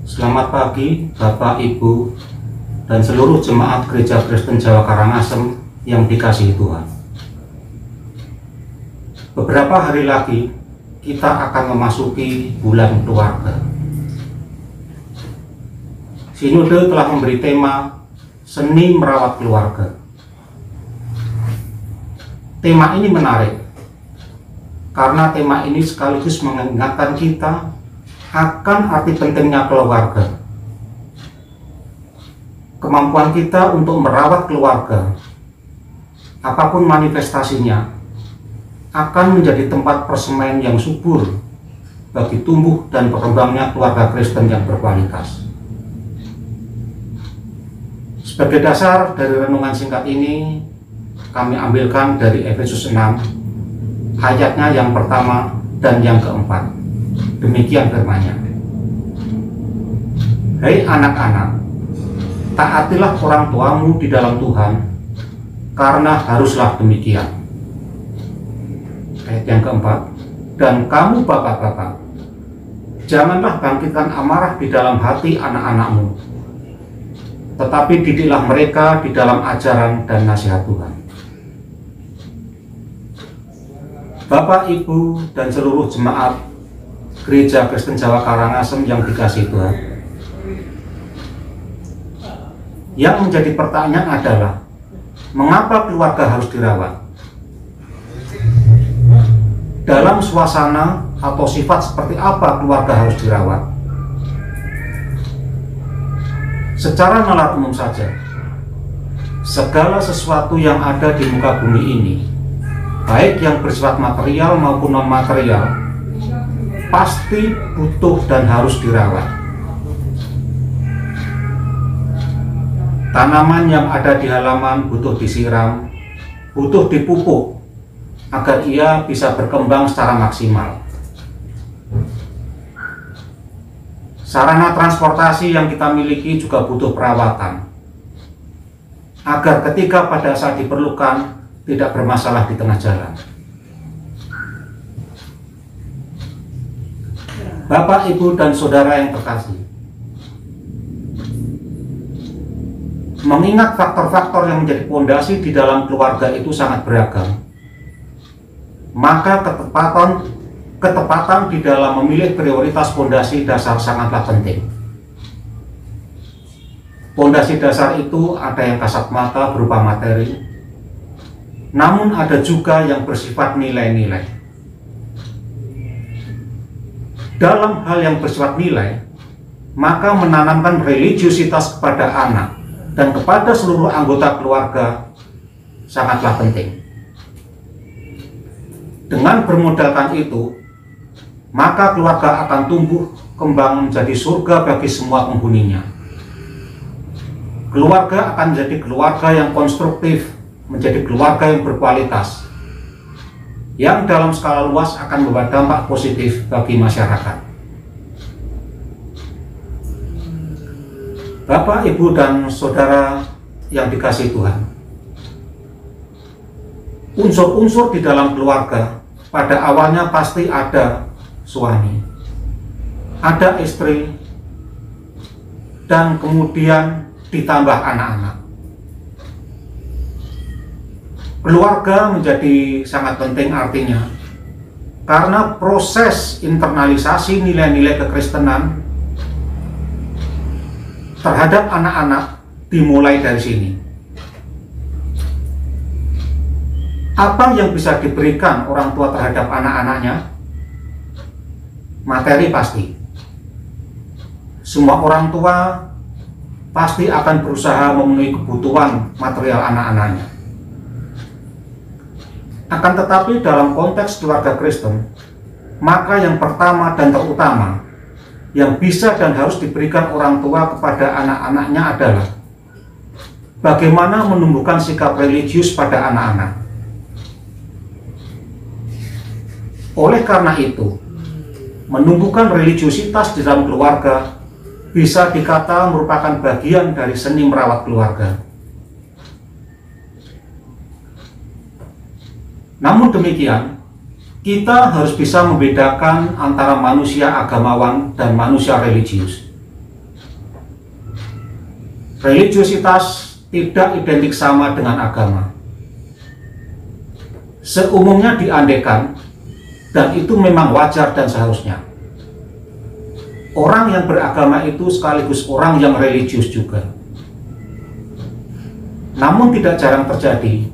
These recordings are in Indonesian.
Selamat pagi Bapak, Ibu, dan seluruh jemaat Gereja Kristen Jawa Karangasem yang dikasihi Tuhan. Beberapa hari lagi kita akan memasuki bulan keluarga. Sinode telah memberi tema Seni Merawat Keluarga. Tema ini menarik karena tema ini sekaligus mengingatkan kita akan arti pentingnya keluarga. Kemampuan kita untuk merawat keluarga, apapun manifestasinya, akan menjadi tempat persemaian yang subur bagi tumbuh dan berkembangnya keluarga Kristen yang berkualitas. Sebagai dasar dari renungan singkat ini, kami ambilkan dari Efesus 6, ayatnya yang pertama dan yang keempat. Demikian firman-Nya. Hei anak-anak, taatilah orang tuamu di dalam Tuhan, karena haruslah demikian. Ayat yang keempat, dan kamu bapak-bapak, janganlah bangkitkan amarah di dalam hati anak-anakmu, tetapi didiklah mereka di dalam ajaran dan nasihat Tuhan. Bapak, Ibu, dan seluruh jemaat Gereja Kristen Jawa Karangasem yang dikasihi Tuhan, yang menjadi pertanyaan adalah, mengapa keluarga harus dirawat? Dalam suasana atau sifat seperti apa keluarga harus dirawat? Secara nalar umum saja, segala sesuatu yang ada di muka bumi ini, baik yang bersifat material maupun non-material, pasti butuh dan harus dirawat. Tanaman yang ada di halaman butuh disiram, butuh dipupuk agar ia bisa berkembang secara maksimal. Sarana transportasi yang kita miliki juga butuh perawatan agar ketika pada saat diperlukan tidak bermasalah di tengah jalan. Bapak, Ibu, dan saudara yang terkasih, mengingat faktor-faktor yang menjadi pondasi di dalam keluarga itu sangat beragam, maka ketepatan di dalam memilih prioritas pondasi dasar sangatlah penting. Pondasi dasar itu ada yang kasat mata berupa materi, namun ada juga yang bersifat nilai-nilai. Dalam hal yang bersifat nilai, maka menanamkan religiusitas kepada anak dan kepada seluruh anggota keluarga sangatlah penting. Dengan bermodalkan itu, maka keluarga akan tumbuh kembang menjadi surga bagi semua penghuninya. Keluarga akan menjadi keluarga yang konstruktif, menjadi keluarga yang berkualitas, yang dalam skala luas akan membawa dampak positif bagi masyarakat. Bapak, Ibu, dan saudara yang dikasihi Tuhan, unsur-unsur di dalam keluarga pada awalnya pasti ada suami, ada istri, dan kemudian ditambah anak-anak. Keluarga menjadi sangat penting artinya karena proses internalisasi nilai-nilai kekristenan terhadap anak-anak dimulai dari sini. Apa yang bisa diberikan orang tua terhadap anak-anaknya? Materi pasti. Semua orang tua pasti akan berusaha memenuhi kebutuhan material anak-anaknya. Akan tetapi dalam konteks keluarga Kristen, maka yang pertama dan terutama yang bisa dan harus diberikan orang tua kepada anak-anaknya adalah bagaimana menumbuhkan sikap religius pada anak-anak. Oleh karena itu, menumbuhkan religiusitas di dalam keluarga bisa dikata merupakan bagian dari seni merawat keluarga. Namun demikian, kita harus bisa membedakan antara manusia agamawan dan manusia religius. Religiositas tidak identik sama dengan agama. Seumumnya diandekan, dan itu memang wajar dan seharusnya. Orang yang beragama itu sekaligus orang yang religius juga. Namun tidak jarang terjadi,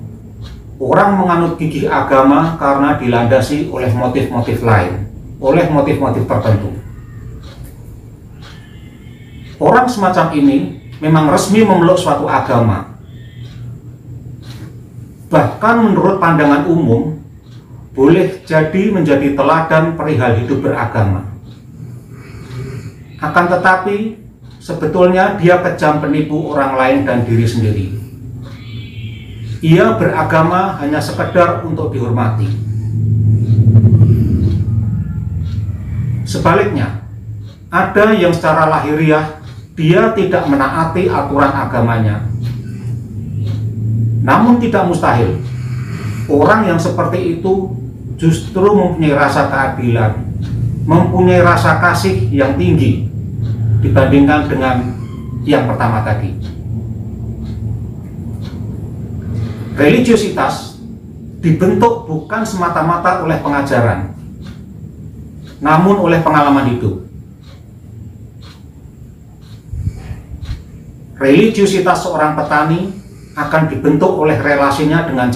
orang menganut gigih agama karena dilandasi oleh motif-motif lain, oleh motif-motif tertentu. Orang semacam ini memang resmi memeluk suatu agama. Bahkan menurut pandangan umum, boleh jadi menjadi teladan perihal hidup beragama. Akan tetapi, sebetulnya dia kejam penipu orang lain dan diri sendiri. Ia beragama hanya sekedar untuk dihormati. Sebaliknya, ada yang secara lahiriah dia tidak menaati aturan agamanya. Namun tidak mustahil, orang yang seperti itu justru mempunyai rasa keadilan, mempunyai rasa kasih yang tinggi dibandingkan dengan yang pertama tadi. Religiositas dibentuk bukan semata-mata oleh pengajaran, namun oleh pengalaman hidup. Religiositas seorang petani akan dibentuk oleh relasinya dengan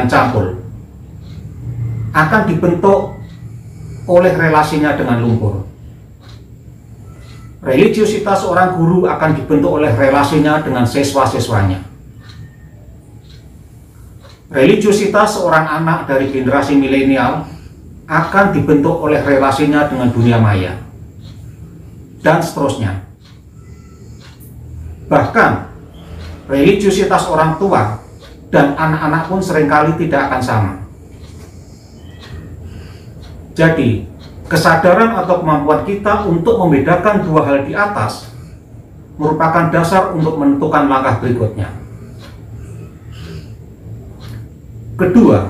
cangkul, akan dibentuk oleh relasinya dengan lumpur. Religiositas seorang guru akan dibentuk oleh relasinya dengan siswa-siswanya. Religiositas seorang anak dari generasi milenial akan dibentuk oleh relasinya dengan dunia maya, dan seterusnya. Bahkan, religiositas orang tua dan anak-anak pun seringkali tidak akan sama. Jadi, kesadaran atau kemampuan kita untuk membedakan dua hal di atas merupakan dasar untuk menentukan langkah berikutnya. Kedua,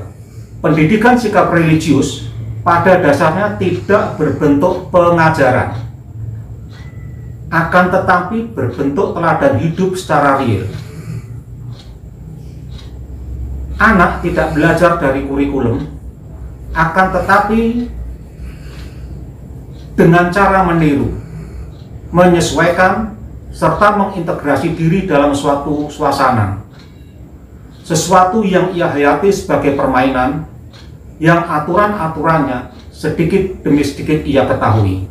pendidikan sikap religius pada dasarnya tidak berbentuk pengajaran, akan tetapi berbentuk teladan hidup secara real. Anak tidak belajar dari kurikulum, akan tetapi dengan cara meniru, menyesuaikan, serta mengintegrasi diri dalam suatu suasana, sesuatu yang ia hayati sebagai permainan, yang aturan-aturannya sedikit demi sedikit ia ketahui.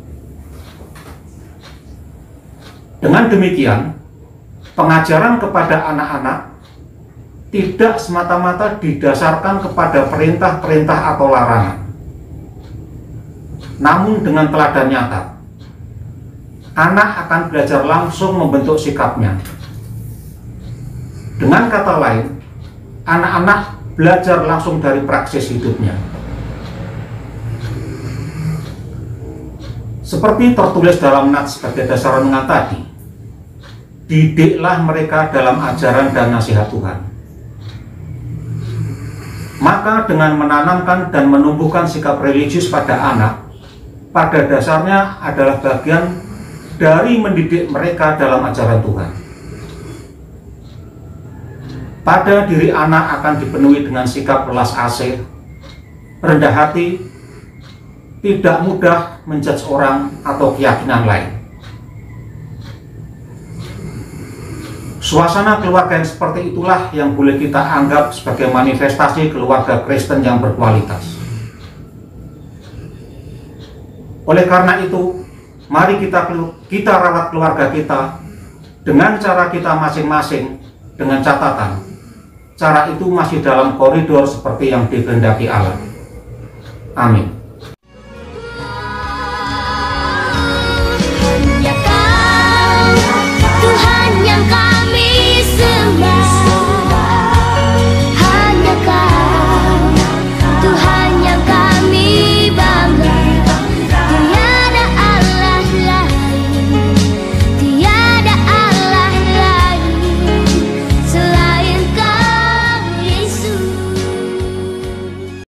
Dengan demikian, pengajaran kepada anak-anak tidak semata-mata didasarkan kepada perintah-perintah atau larangan, namun dengan teladan nyata. Anak akan belajar langsung membentuk sikapnya. Dengan kata lain, anak-anak belajar langsung dari praksis hidupnya. Seperti tertulis dalam nats sebagai dasar renungan tadi, didiklah mereka dalam ajaran dan nasihat Tuhan. Maka dengan menanamkan dan menumbuhkan sikap religius pada anak, pada dasarnya adalah bagian dari mendidik mereka dalam ajaran Tuhan. Pada diri anak akan dipenuhi dengan sikap welas asih, rendah hati, tidak mudah menjudge orang atau keyakinan lain. Suasana keluarga yang seperti itulah yang boleh kita anggap sebagai manifestasi keluarga Kristen yang berkualitas. Oleh karena itu, mari kita rawat keluarga kita dengan cara kita masing-masing, dengan catatan cara itu masih dalam koridor seperti yang dikehendaki Allah. Amin.